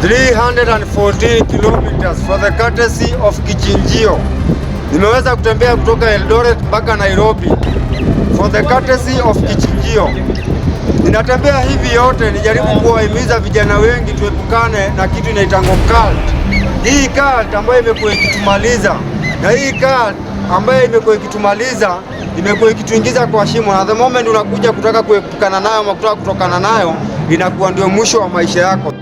314 kilometers for the courtesy of Kichinjio. Nimeweza kutembea kutoka Eldoret mpaka Nairobi for the courtesy of Kichinjio. Ninatembea hivi yote nijaribu kuwahimiza vijana wengi tuepukane na kitu inaitangwa cult. Hii cult ambayo imekuwa ikitumaliza, na hii cult ambayo imekuwa ikitumaliza imekuwa ikituingiza kwa shimo, na the moment unakuja kutaka kuepukana nayo ama kutaka kutokana nayo, inakuwa ndio mwisho wa maisha yako.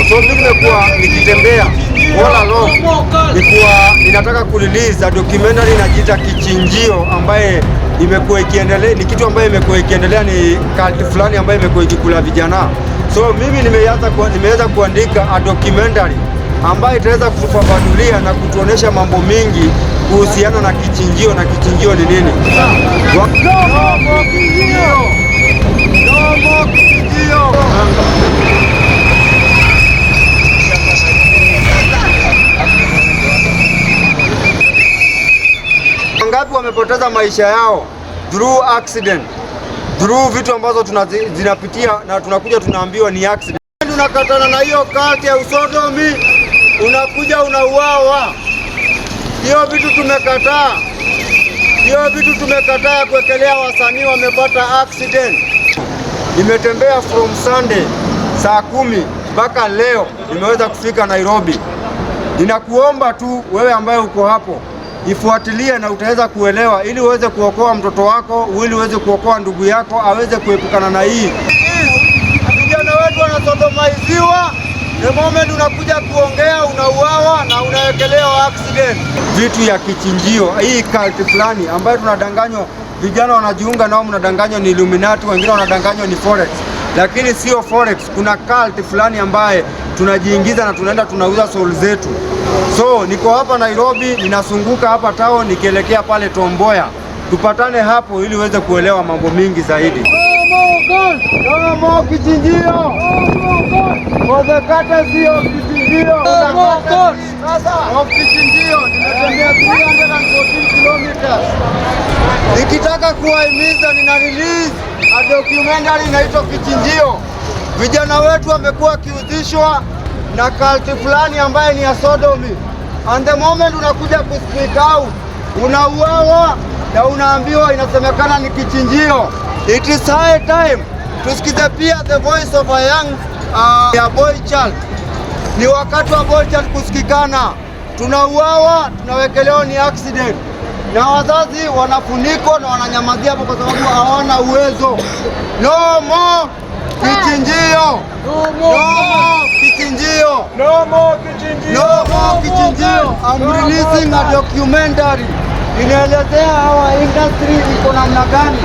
So mimi nimekuwa nikitembea all along, ninataka kurelease a documentary inajiita Kichinjio, ambaye imekuwa ikiendelea, ni kitu ambayo imekuwa ikiendelea, ni cult fulani ambayo imekuwa ikikula vijana. So mimi nimeweza kuandika a documentary ambayo itaweza kutufafanulia na kutuonesha mambo mingi kuhusiana na Kichinjio na Kichinjio ni nini. Wangapi wamepoteza maisha yao through accident, through vitu ambazo zinapitia na tunakuja tunaambiwa ni accident. Unakatana na hiyo kati ya usodomi, unakuja unauawa. Hiyo vitu tumekataa, hiyo vitu tumekataa kuwekelea wasanii wamepata accident. Nimetembea from Sunday saa 10 mpaka leo nimeweza kufika Nairobi. Ninakuomba tu wewe ambaye uko hapo, ifuatilie na utaweza kuelewa, ili uweze kuokoa mtoto wako, ili uweze kuokoa ndugu yako aweze kuepukana na hii. Vijana wetu wanasodomaiziwa, the moment unakuja kuongea unauawa na unawekelewa accident. Vitu ya Kichinjio, hii cult fulani ambayo tunadanganywa, vijana wanajiunga nao, mnadanganywa ni Illuminati, wengine wanadanganywa ni forex, lakini sio forex. Kuna cult fulani ambaye tunajiingiza na tunaenda tunauza soul zetu. So niko hapa Nairobi, ninasunguka hapa town nikielekea pale Tomboya. Tupatane hapo ili uweze kuelewa mambo mingi zaidi. No more Kichinjio. For the courtesy of Kichinjio. Of Kichinjio. Nimetembea 314 kilometers. Nikitaka kuwahimiza, nina release a documentary inaitwa Kichinjio. Vijana wetu wamekuwa wakiudhishwa na cult fulani ambaye ni ya sodomy. And the moment unakuja kuspeak out, unauawa na unaambiwa inasemekana ni Kichinjio. It is high time tusikize pia the voice of a young boy child. Ni wakati wa boy child kusikikana. Tunauawa, tunawekelewa ni accident, na wazazi wanafunikwa na wananyamazia hapo kwa sababu hawana uwezo. No more Kichinjio. No more Kichinjio. No more Kichinjio. No more Kichinjio. I'm releasing a documentary. Inaelezea hawa industry iko namna gani.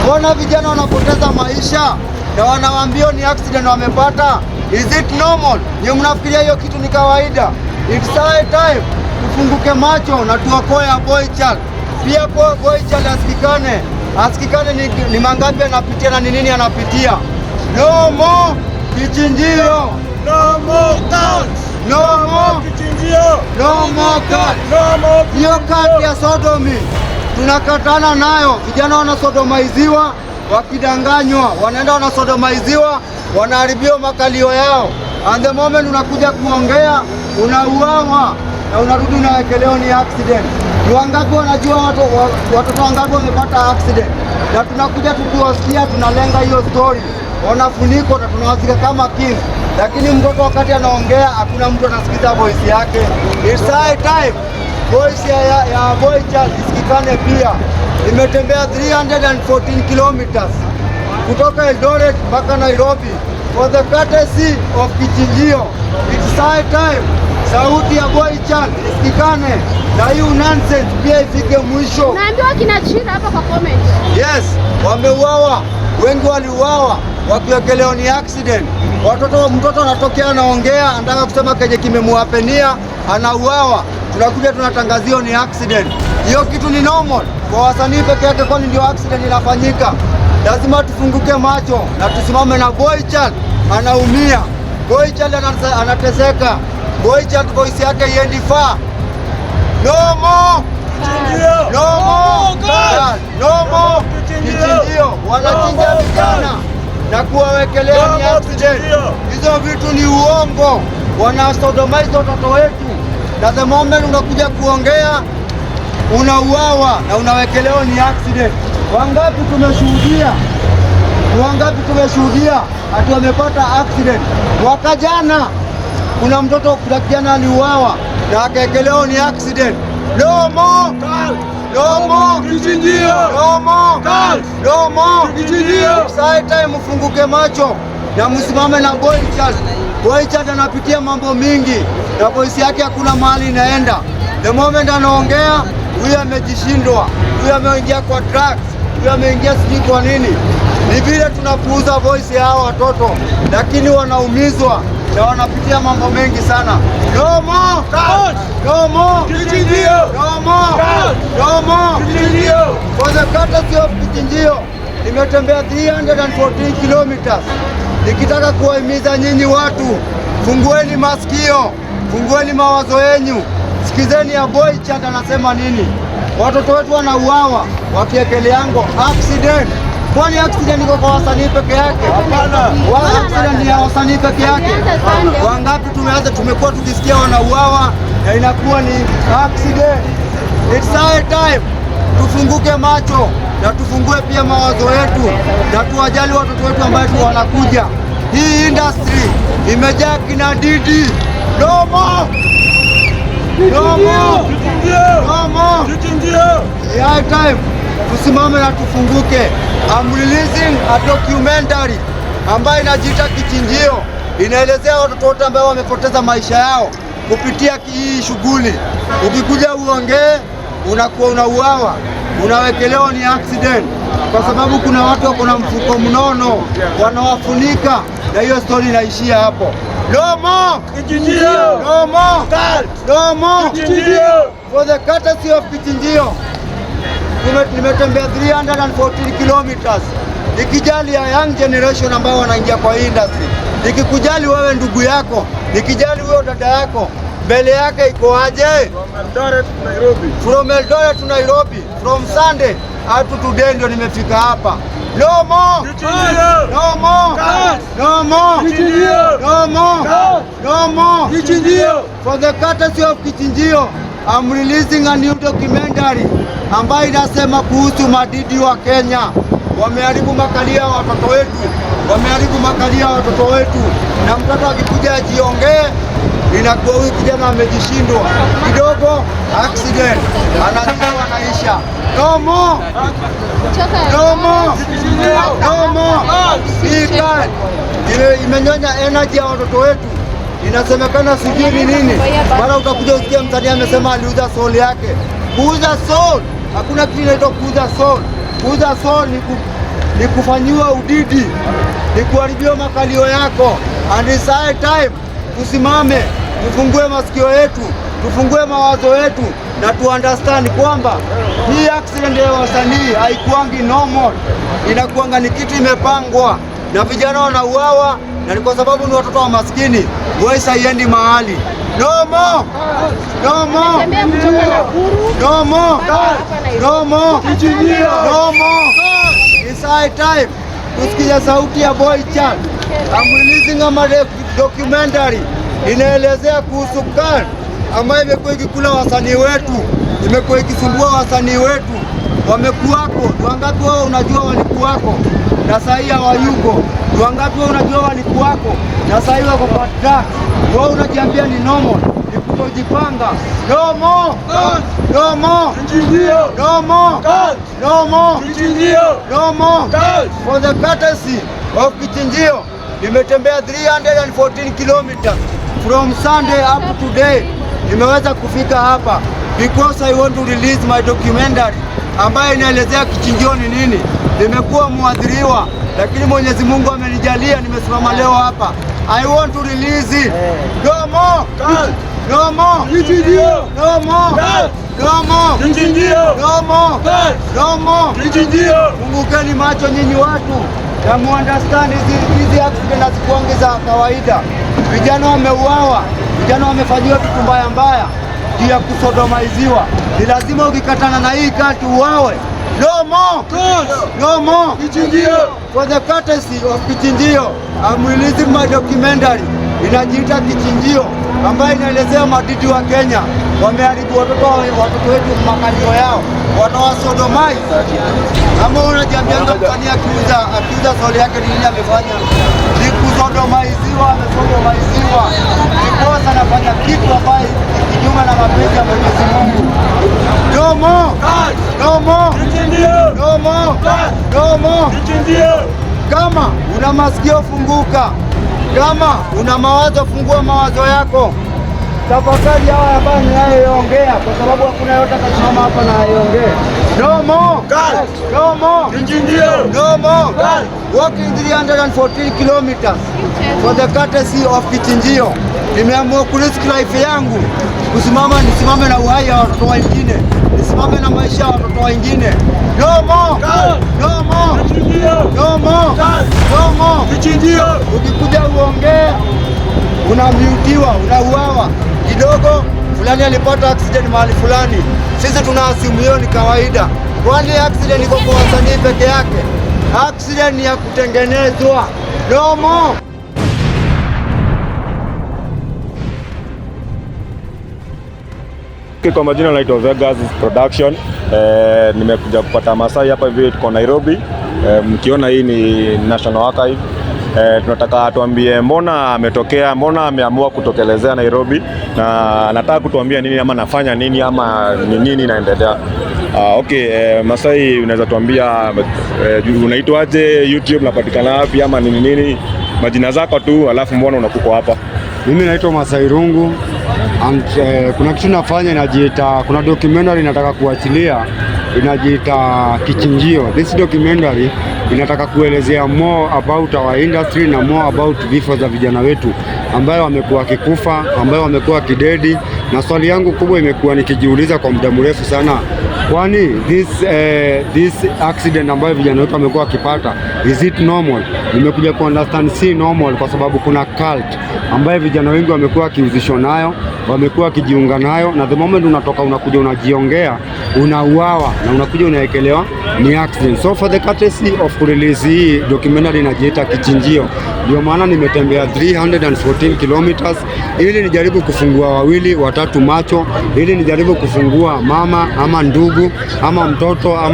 Mbona vijana wanapoteza maisha na wanawaambia ni accident wamepata? Is it normal? Ni mnafikiria hiyo kitu ni kawaida? It's high time tufunguke macho na tuokoe boy child. Pia boy child asikikane ni mangapi anapitia na ni nini anapitia. No more Kichinjio. No more cult. No more Kichinjio. No more cult. No more hiyo cult ya sodomi tunakatana nayo. Vijana wanasodomaiziwa wakidanganywa, wanaenda wanasodomaiziwa, wanaharibiwa makalio yao. And the moment unakuja kuongea unauawa na unarudi unawekelewa ni accident. Ni wangapi wanajua watoto wangapi wamepata accident? Na tunakuja tukiwasikia, tunalenga hiyo story, wanafunikwa na tunawazika kama king, lakini mtoto wakati anaongea hakuna mtu anasikiza voice yake. It's high time voice ya boy child isikikane pia. Nimetembea 314 kilometers kutoka Eldoret mpaka Nairobi for the courtesy of Kichinjio. It's high time sauti ya boy child isikikane na hiyo nonsense pia ifike mwisho. Naambiwa kina Chira hapa kwa comment. Yes, wameuawa, wengi waliuawa wakiwekelewa ni accident. Mtoto anatokea anaongea, anataka kusema kenye kimemuapenia, anauawa. Tunakuja tunatangazio ni accident. Hiyo kitu ni normal kwa wasanii peke yake, kwani ndio accident inafanyika? Lazima tufunguke macho na tusimame na boy child anaumia. Boy child anateseka. Boy child voice yake iendi far. No more Kichinjio. No more God. No more Kichinjio. Wanachinja vijana. na kuwawekelea ni accident. Hizo vitu ni uongo, wanasodomize watoto wetu, na the moment unakuja kuongea unauawa na unawekelewa ni accident. Wangapi tumeshuhudia ati wamepata accident? Mwaka jana kuna kijana aliuawa na akawekelewa ni accident. No more kichinjio. Sai time mfunguke macho na msimame na Boychat. Boychat anapitia mambo mingi na voice yake hakuna mahali inaenda. The moment anaongea, huyu amejishindwa, huyu ameingia kwa drugs, huyu ameingia sijui kwa nini. Ni vile tunapuuza voice ya hao watoto, lakini wanaumizwa na wanapitia mambo mengi sana. No more kichinjio. For the courtesy of Kichinjio, nimetembea 314 kilometers nikitaka kuwahimiza nyinyi watu, fungueni masikio, fungueni mawazo yenu, sikizeni ya Boychat anasema nini. Watoto wetu wanauawa wakiekeleango accident. Kwani accident iko kwa wasanii peke yake? Hapana. Accident ni ya wasanii peke yake. Wangapi tumekuwa tukisikia wanauawa na inakuwa ni accident. It's high time tufunguke macho na tufungue pia mawazo yetu na tuwajali watoto wetu ambao wanakuja. Hii industry imejaa kina Didi. No more. High time tusimame na tufunguke. I'm releasing a documentary ambayo inajiita Kichinjio. Inaelezea watoto wote ambao wamepoteza maisha yao kupitia hii shughuli. Ukikuja uongee, unakuwa unauawa, unawekelewa ni accident, kwa sababu kuna watu wako na mfuko mnono wanawafunika, na hiyo story inaishia hapo. No more Kichinjio. No more Kichinjio. For the courtesy of Kichinjio, nimetembea 314 kilometers nikijali ya young generation ambao wanaingia kwa industry, nikikujali wewe ndugu yako, nikijali wewe dada yako, mbele yake iko aje? From Eldoret to Nairobi, from Sunday up to today ndio nimefika hapa. No more Kichinjio. For the courtesy of Kichinjio, I'm releasing a new documentary ambayo inasema kuhusu madidi wa Kenya. Wameharibu makalia watoto wetu, na mtoto akikuja ajiongee, inakuwa huyu kijana amejishindwa kidogo, accident, anaisha. No more. Imenyonya energy ya watoto wetu. Inasemekana sijui ni nini, mara utakuja usikia msanii amesema aliuza soul yake. Kuuza soul, hakuna kitu inaitwa kuuza soul. Kuuza soul ni kufanyiwa udidi, ni kuharibiwa makalio yako. And it's high time tusimame, tufungue masikio yetu, tufungue mawazo yetu na tu understand kwamba hii accident ya wasanii haikuangi normal, inakuanga ni kitu imepangwa na vijana wanauawa, na ni kwa sababu ni watoto wa maskini. Voice haiendi mahali. No more Kichinjio. It's high time tusikize sauti ya Boychat. I'm releasing a documentary inaelezea kuhusu CAN ambayo imekuwa ikikula wasanii wetu, imekuwa ikisumbua wasanii wetu. Wamekuwako, wangapi wao unajua walikuwako na sasa hivi hawayuko? Wangapi wao unajua walikuwako na sasa hivi wako kwa drugs? Wao unajiambia ni normal, ni kutojipanga. No more Kichinjio. For the courtesy of Kichinjio, nimetembea 314 kilometers from Sunday up to today. Nimeweza kufika hapa because I want to release my documentary ambayo inaelezea Kichinjio ni nini. Nimekuwa muadhiriwa, lakini Mwenyezi Mungu amenijalia nimesimama leo hapa. I want to release it. No more Kichinjio. Fungukeni macho nyinyi watu na muunderstand hizi accident hazikuangi za kawaida. Vijana wameuawa, vijana wamefanyiwa vitu mbaya juu ya kusodomaiziwa. Ni lazima ukikatana na hii kati uawe No more Cults. No more Kichinjio. For the courtesy of Kichinjio, I'm releasing my documentary inajiita Kichinjio, ambayo inaelezea madidi wa Kenya wameharibu watoto wetu makalio yao, wanawasodomai. Kama unajiambianga mfani akiuza soli yake nini amefanya? Ni kusodomaiziwa, amesodomaiziwa. Nikosa nafanya kitu ambayo kinyume na mapenzi ya Mwenyezi Mungu. No more. No more. No more. No more. Kama una masikio funguka, kama una mawazo fungua mawazo yako. Tafakari hawa ambayo ninayoongea, kwa sababu hakuna yote atasimama hapa na aiongee. No more. No more. No more. Walking 314 kilometers for the courtesy of Kichinjio. Nimeamua kurisk life yangu, nisimame na uhai wa watoto wengine, nisimame na maisha ya watoto wengine. No more. No more. No more. No more. Kichinjio. Ukikuja uongee, unamutiwa, unauawa. Kidogo fulani alipata accident mahali fulani, sisi tunaasimu hiyo ni kawaida. Kwani accident iko kwa wasanii peke yake? Accident ni ya kutengenezwa. No more. Kwa majina naitwa Vegas Production. Nimekuja kupata Masai hapa hivi, tuko Nairobi. Mkiona hii ni National Archive. Tunataka tuambie mbona ametokea, mbona ameamua kutokelezea Nairobi, na nataka kutuambia nini ama nafanya nini ama ni nini inaendelea. Masai, unaweza tuambia unaitwaje, YouTube unapatikana wapi ama nini majina zako tu, alafu mbona unakuko hapa? Mimi naitwa Masai Rungu and kuna kitu nafanya inajiita, kuna documentary nataka kuachilia inajiita Kichinjio. This documentary inataka kuelezea more about our industry na more about vifo za vijana wetu ambayo wamekuwa kikufa, ambayo wamekuwa kidedi, na swali yangu kubwa imekuwa nikijiuliza kwa muda mrefu sana, kwani this accident ambayo vijana wetu wamekuwa wakipata, is it normal? Nimekuja ku understand si normal, kwa sababu kuna cult ambayo vijana wengi wamekuwa wakihusishwa nayo, wamekuwa wakijiunga nayo, na the moment unatoka unakuja unajiongea, unauawa na unakuja unaekelewa ni accident. So for the courtesy of release hii documentary inajiita Kichinjio, ndio maana nimetembea 314 kilometers ili nijaribu kufungua wawili watatu macho, ili nijaribu kufungua mama ama ndugu ama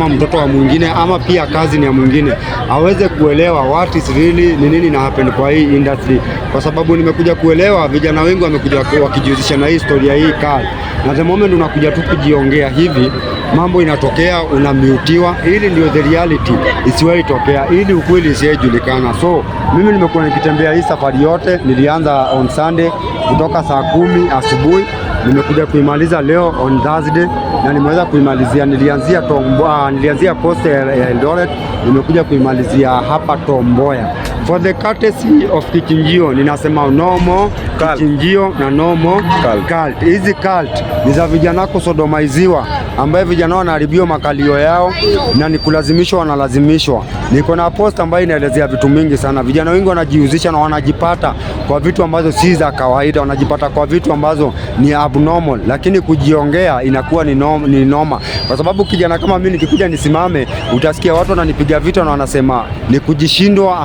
mtoto wa mwingine ama pia kazi ni ya mwingine aweze kuelewa what is really ni nini na happen kwa hii industry, kwa sababu nimekuja kuelewa vijana wengi wamekuja wakijihusisha na hii historia hii kali, na the moment unakuja tu kujiongea hivi mambo inatokea, unamutiwa. Ili ndio the reality isiwahi tokea, ili ukweli isijulikana. So mimi nimekuwa nikitembea hii safari yote, nilianza on Sunday kutoka saa 10 asubuhi, nimekuja kuimaliza leo on Thursday, na nimeweza kuimalizia, nilianzia Coast ya Eldoret, nimekuja kuimalizia hapa Tomboya. For the courtesy of Kichinjio, ninasema no more Kichinjio na no more cult. Hizi cult ni za vijana kusodomaiziwa, ambaye vijana wanaharibiwa makalio yao na ni kulazimishwa, wanalazimishwa. Niko na post ambayo inaelezea vitu mingi sana. Vijana wengi wanajihusisha na wanajipata kwa vitu ambazo si za kawaida, wanajipata kwa vitu ambazo ni abnormal, lakini kujiongea inakuwa ni noma. Kwa sababu kijana kama mimi nikikuja nisimame, utasikia watu wananipiga vita na wanasema ni kujishindwa,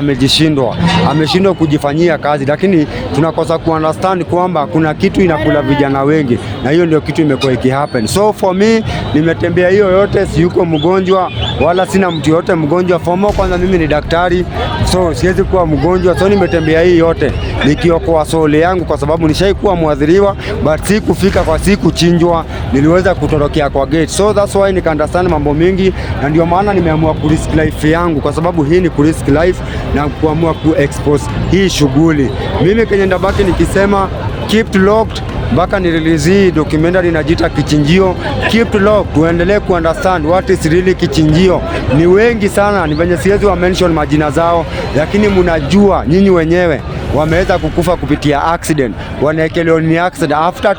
ameshindwa kujifanyia kazi, lakini tunakosa kuunderstand kwamba kuna kitu inakula vijana wengi, na hiyo ndio kitu imekuwa ikihappen. So for me, nimetembea hiyo yote, si yuko mgonjwa wala sina mtu yote mgonjwa. Fomo kwanza mimi ni daktari, so siwezi kuwa mgonjwa. So nimetembea hii yote nikiokoa soul yangu, kwa sababu nishaikuwa muadhiriwa, but si kufika kwa siku chinjwa, niliweza kutorokea kwa gate. So that's why nika understand mambo mingi, na ndio maana nimeamua ku risk life yangu, kwa sababu hii ni ku risk life na kuamua ku expose hii shughuli. Mimi Kenya ndabaki nikisema keep locked mpaka ni release hii documentary inajiita Kichinjio. Keep locked, tuendelee ku understand what is really Kichinjio. Ni wengi sana, ni venye siwezi wa mention majina zao, lakini mnajua nyinyi wenyewe wameweza kukufa kupitia accident, wanaekelewa ni accident after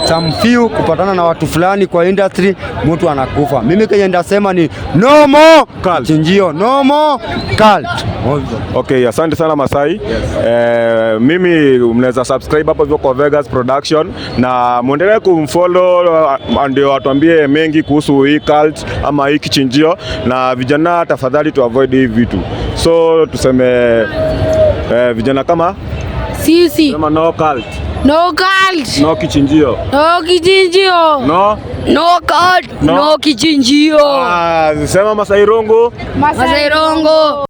some few kupatana na watu fulani kwa industry, mtu anakufa. Mimi Kenya ndasema ni no more Kichinjio, no more cult. Okay, asante sana Masai. Mimi mnaweza subscribe hapo hivyo kwa Vegas Production. na muendelee kumfollow ndio atuambie mengi kuhusu hii cult ama hii kichinjio, na vijana tafadhali tu avoid hii vitu. So tuseme vijana kama sisi sema no cult. No cult. No kichinjio. No kichinjio. No. No cult. No kichinjio. Sema Masai Rongo. Masai Rongo.